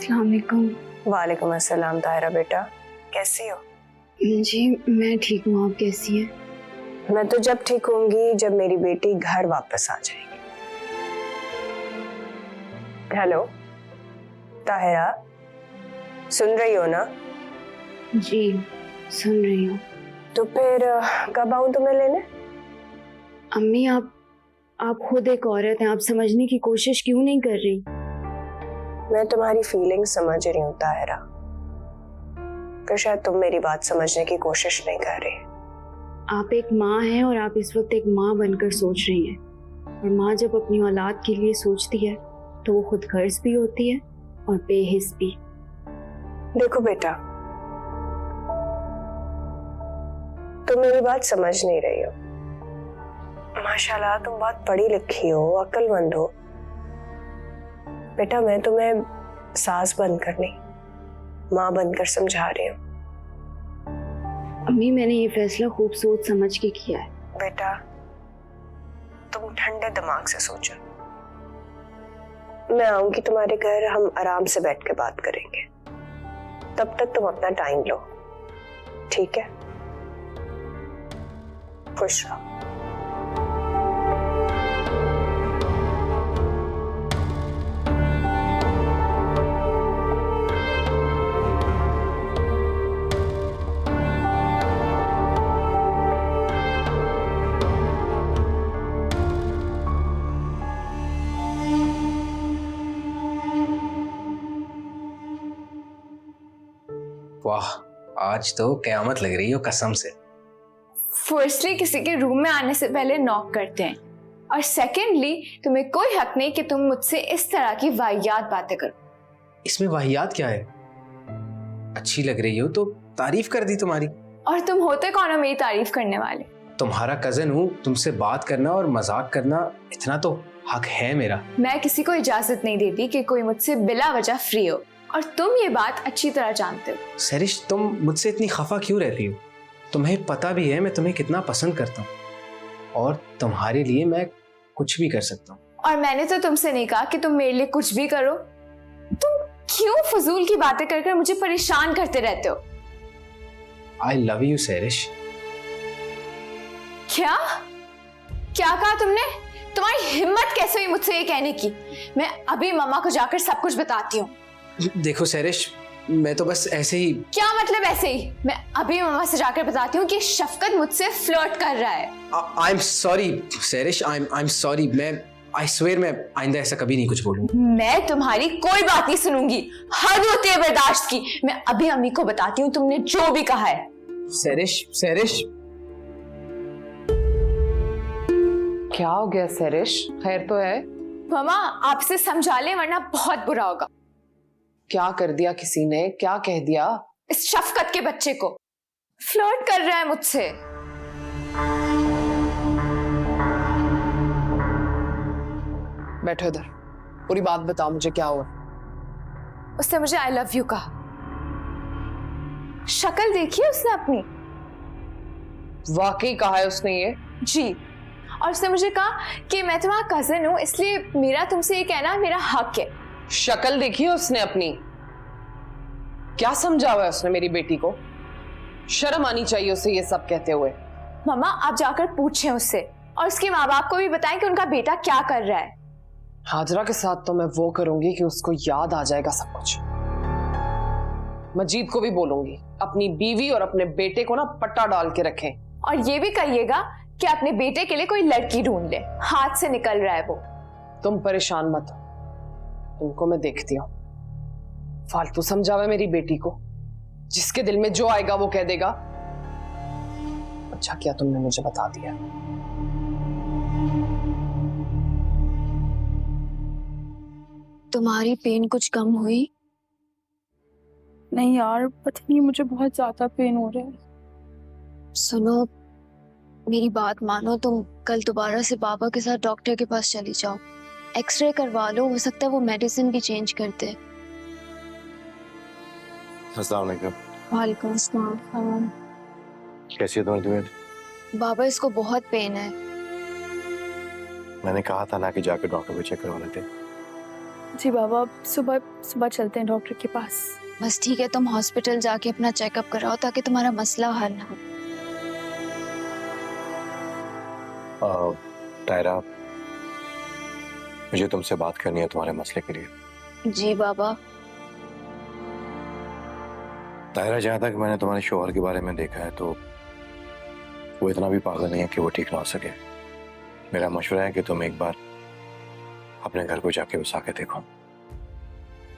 अस्सलाम वालेकुम। वालेकुम अस्सलाम ताहिरा बेटा, कैसी हो? जी मैं ठीक हूँ, आप कैसी हैं? मैं तो जब ठीक होंगी जब मेरी बेटी घर वापस आ जाएगी। हेलो ताहिरा, सुन रही हो ना? जी सुन रही हूँ। तो फिर कब आऊं तुम्हें लेने? अम्मी आप खुद एक औरत हैं, आप समझने की कोशिश क्यों नहीं कर रही? मैं तुम्हारी फीलिंग समझ रही हूँ ताहिरा, पर शायद तुम मेरी बात समझने की कोशिश नहीं कर रही। आप एक माँ हैं और आप इस वक्त एक माँ बनकर सोच रही हैं, और माँ जब अपनी औलाद के लिए सोचती है तो वो खुद गर्ज भी होती है और बेहिस भी। देखो बेटा, तुम मेरी बात समझ नहीं रही हो। माशाल्लाह तुम बहुत पढ़ी लिखी हो, अक्लमंद हो। बेटा मैं तुम्हें सास बनकर नहीं, माँ बनकर समझा रही हूँ। अम्मी मैंने ये फैसला खूब सोच समझ के किया है। बेटा तुम ठंडे दिमाग से सोचो। मैं आऊंगी तुम्हारे घर, हम आराम से बैठ के बात करेंगे। तब तक तुम अपना टाइम लो, ठीक है? खुश रहो। वाह, आज तो क़यामत लग रही हो कसम से। फर्स्टली किसी के रूम में आने से पहले नॉक करते हैं, और सेकेंडली तुम्हें कोई हक नहीं कि तुम मुझसे इस तरह की वाहियात बातें करो। इसमें वाहियात क्या है? अच्छी लग रही हो तो तारीफ कर दी तुम्हारी। और तुम होते कौन हो मेरी तारीफ करने वाले? तुम्हारा कजन हूँ, तुमसे बात करना और मजाक करना इतना तो हक है मेरा। मैं किसी को इजाजत नहीं देती कि कोई मुझसे बिला वजह फ्री हो, और तुम ये बात अच्छी तरह जानते हो। सरिश, तुम मुझसे इतनी खफा क्यों रहती हो? तुम्हें पता भी है मैं तुम्हें कितना पसंद करता हूँ, और तुम्हारे लिए मैं कुछ भी कर सकता हूँ। और मैंने तो तुमसे नहीं कहा कि तुम मेरे लिए कुछ भी करो। तुम क्यों फजूल की बातें कर मुझे परेशान करते रहते हो? I love you Sarish. क्या क्या कहा तुमने? तुम्हारी हिम्मत कैसे हुई मुझसे ये कहने की? मैं अभी मम्मा को जाकर सब कुछ बताती हूँ। देखो सरिश, मैं तो बस ऐसे ही। क्या मतलब ऐसे ही? मैं अभी मम्मा से जाकर बताती हूँ कि शफकत मुझसे फ्लर्ट कर रहा है। I am sorry Sarish, I am sorry. मैं आई स्वेयर मैं आइंदा ऐसा कभी नहीं कुछ बोलूंगा। मैं तुम्हारी कोई बात नहीं सुनूंगी, हद होती है बर्दाश्त की। मैं अभी अम्मी को बताती हूँ तुमने जो भी कहा है। सरिश, सरिश। क्या हो गया सरिश, खैर तो है? मम्मा आपसे समझा ले वरना बहुत बुरा होगा। क्या कर दिया किसी ने, क्या कह दिया? इस शफकत के बच्चे को फ्लर्ट कर रहा है मुझसे। बैठो इधर, पूरी बात बताओ मुझे, क्या हुआ? उसने मुझे आई लव यू कहा। शक्ल देखी है उसने अपनी? वाकई कहा है उसने ये? जी, और उसने मुझे कहा कि मैं तुम्हारा कजिन हूं इसलिए मेरा तुमसे ये कहना मेरा हक है। शक्ल देखी है उसने अपनी? क्या समझा हुआ है उसने मेरी बेटी को? शर्म आनी चाहिए उसे ये सब कहते हुए। मम्मा आप जाकर पूछें उससे, और उसके माँ बाप को भी बताएं कि उनका बेटा क्या कर रहा है। हाजरा के साथ तो मैं वो करूंगी कि उसको याद आ जाएगा सब कुछ। मजीद को भी बोलूंगी अपनी बीवी और अपने बेटे को ना पट्टा डाल के रखें। और ये भी कहिएगा कि अपने बेटे के लिए कोई लड़की ढूंढ ले, हाथ से निकल रहा है वो। तुम परेशान मत हो, तुमको मैं देखती हूँ। फालतू समझावे मेरी बेटी को, जिसके दिल में जो आएगा वो कह देगा। अच्छा किया तुमने मुझे बता दिया। तुम्हारी पेन कुछ कम हुई? नहीं यार, पता नहीं मुझे बहुत ज्यादा पेन हो रहा है। सुनो मेरी बात मानो, तुम कल दोबारा से बाबा के साथ डॉक्टर के पास चली जाओ, एक्सरे करवा लो, हो सकता है वो मेडिसिन भी चेंज कर दे। अस्सलाम वालेकुम। वालेकुम अस्सलाम। कैसी है तुम्हारी तबीयत? बाबा इसको बहुत पेन है। मैंने कहा था ना कि जाकर डॉक्टर को चेक करवा लेते। जी बाबा, सुबह सुबह चलते हैं डॉक्टर के पास। बस ठीक है, तुम हॉस्पिटल जाके अपना चेकअप कराओ ताकि तुम्हारा मसला हल हो। तायरा, मुझे तुमसे बात करनी है तुम्हारे मसले के लिए। जी बाबा। तायरा, जहाँ तक मैंने तुम्हारे शौहर के बारे में देखा है तो वो इतना भी पागल नहीं है कि वो ठीक ना हो सके। मेरा मशवरा है कि तुम एक बार अपने घर को जाके बसा के देखो।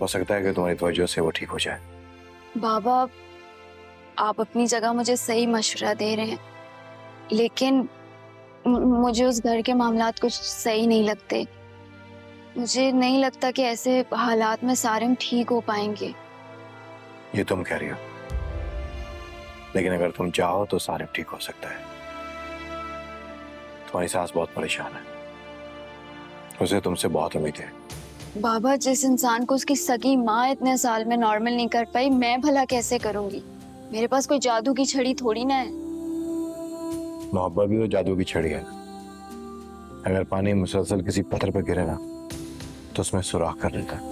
हो सकता है कि तुम्हारी तवज्जो से वो ठीक हो जाए। बाबा, आप अपनी जगह मुझे सही मशवरा दे रहे हैं, लेकिन मुझे उस घर के मामलात कुछ सही नहीं लगते। मुझे नहीं लगता कि ऐसे हालात में सारिम ठीक हो पाएंगे। ये तुम कह रही हो, लेकिन अगर तुम चाहो तो सारे ठीक हो सकता है। तुम्हारी सास बहुत परेशान है, उसे तुमसे बहुत उम्मीद है। बाबा, जिस इंसान को उसकी सगी माँ इतने साल में नॉर्मल नहीं कर पाई, मैं भला कैसे करूंगी? मेरे पास कोई जादू की छड़ी थोड़ी ना है। मोहब्बत भी तो जादू की छड़ी है। अगर पानी मुसलसल किसी पत्थर पर गिरे ना तो उसमें सुराख कर लेता है,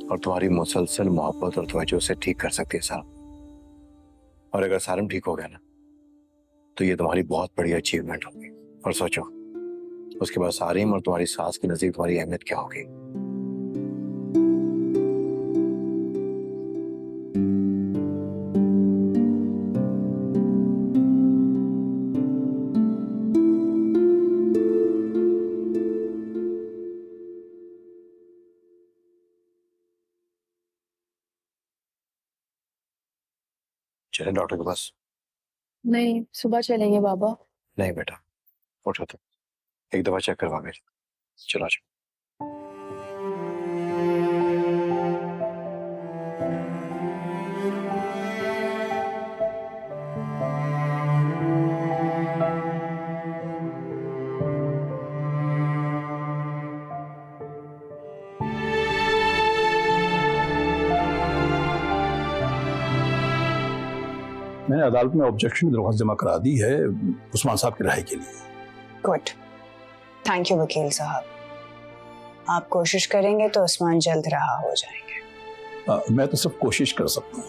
और तुम्हारी मुसलसल मोहब्बत और तवज्जो से ठीक कर सकती है साहब। और अगर सारम ठीक हो गया ना तो ये तुम्हारी बहुत बड़ी अचीवमेंट होगी। और सोचो, उसके बाद सारिम और तुम्हारी सास की नजदीक तुम्हारी अहमियत क्या होगी। चले डॉक्टर के पास? नहीं, सुबह चलेंगे बाबा। नहीं बेटा, उठो तुम, एक दफा चेक करवा मेरी। चलो जाओ। मैंने अदालत में ऑब्जेक्शन की दरख्वास्त जमा करा दी है उस्मान साहब की राय के लिए। गुड, थैंक यू वकील साहब। आप कोशिश करेंगे तो उस्मान जल्द रहा हो जाएंगे। मैं तो सिर्फ कोशिश कर सकता हूँ,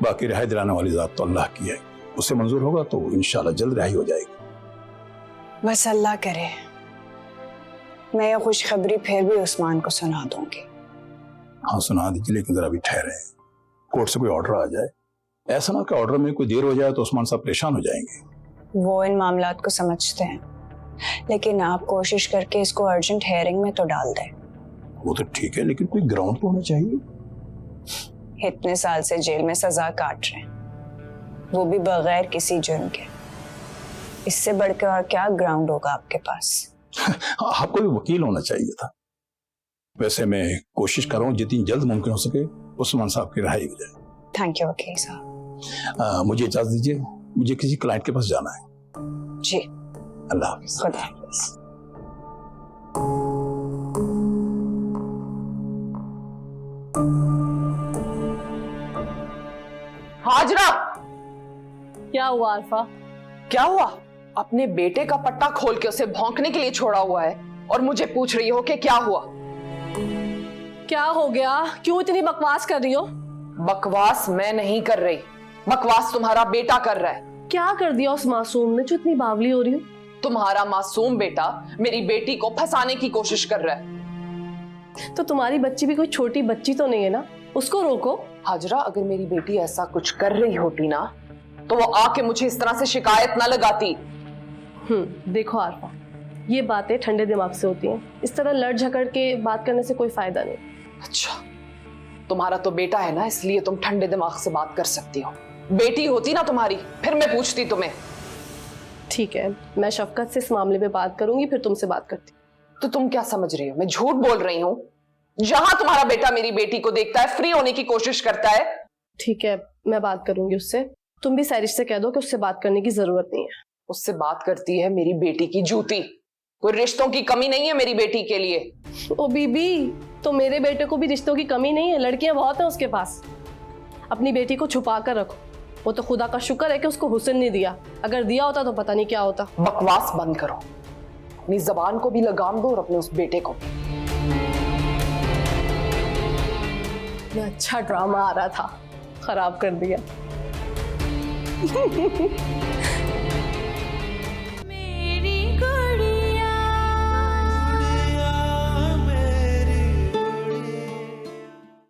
बाकी रिहाई दिलाने वाली ज़ात तो अल्लाह की है। उससे मंजूर होगा तो इंशाल्लाह जल्द रिहाई हो जाएगी। बस अल्लाह करे। मैं ये खुशखबरी फिर भी उस्मान को सुना दूंगी। हाँ सुना दीजिए, लेकिन जरा भी ठहरे, कोर्ट से कोई ऑर्डर आ जाए। ऐसा ना कि ऑर्डर में कोई देर हो जाए तो उस्मान साहब परेशान हो जाएंगे। वो इन मामलात को समझते हैं, लेकिन आप कोशिश करके इसको अर्जेंट हेयरिंग में तो डाल दें। वो तो ठीक है, लेकिन कोई ग्राउंड तो होना चाहिए। इतने साल से जेल में सजा काट रहे हैं, वो भी बगैर किसी जुर्म के। इससे बढ़कर और क्या ग्राउंड होगा आपके पास? आपको भी वकील होना चाहिए था। वैसे मैं कोशिश कर रहा हूँ जितनी जल्द मुमकिन हो सके उस्मान साहब की रिहाई हो जाए। थैंक यू वकील साहब। मुझे इजाजत दीजिए, मुझे किसी क्लाइंट के पास जाना है। जी, अल्लाह हाफिज। खुदा हाफिज। हाजरा, क्या हुआ अरफा? क्या हुआ? अपने बेटे का पट्टा खोल के उसे भौंकने के लिए छोड़ा हुआ है और मुझे पूछ रही हो कि क्या हुआ? क्या हो गया? क्यों इतनी बकवास कर रही हो? बकवास मैं नहीं कर रही, बकवास तुम्हारा बेटा कर रहा है। क्या कर दिया उस मासूम ने जो इतनी बावली हो रही हो? तुम्हारा मासूम बेटा मेरी बेटी को फंसाने की कोशिश कर रहा है। तो तुम्हारी बच्ची भी कोई छोटी बच्ची तो नहीं है ना, उसको रोको। हाजरा, अगर मेरी बेटी ऐसा कुछ कर रही होती ना तो वो आके मुझे इस तरह से शिकायत ना लगाती। देखो आरफा, ये बातें ठंडे दिमाग से होती हैं, इस तरह लड़ झगड़ के बात करने से कोई फायदा नहीं। अच्छा, तुम्हारा तो बेटा है ना, इसलिए तुम ठंडे दिमाग से बात कर सकती हो। बेटी होती ना तुम्हारी, फिर मैं पूछती तुम्हें। ठीक है, मैं शफकत से इस मामले में बात करूंगी, फिर तुमसे बात करती। तो तुम क्या समझ रही हो मैं झूठ बोल रही हूँ? जहां तुम्हारा बेटा मेरी बेटी को देखता है फ्री होने की कोशिश करता है। ठीक है, मैं बात करूंगी उससे। तुम भी सैरिश से कह दो कि उससे बात करने की जरूरत नहीं है। उससे बात करती है मेरी बेटी की जूती। कोई रिश्तों की कमी नहीं है मेरी बेटी के लिए। ओ बीबी, तो मेरे बेटे को भी रिश्तों की कमी नहीं है, लड़कियां बहुत हैं उसके पास। अपनी बेटी को छुपा कर रखो। वो तो खुदा का शुक्र है कि उसको हुस्न नहीं दिया, अगर दिया होता तो पता नहीं क्या होता। बकवास बंद करो, अपनी जबान को भी लगाम दो और अपने उस बेटे को। इतना अच्छा ड्रामा आ रहा था, खराब कर दिया।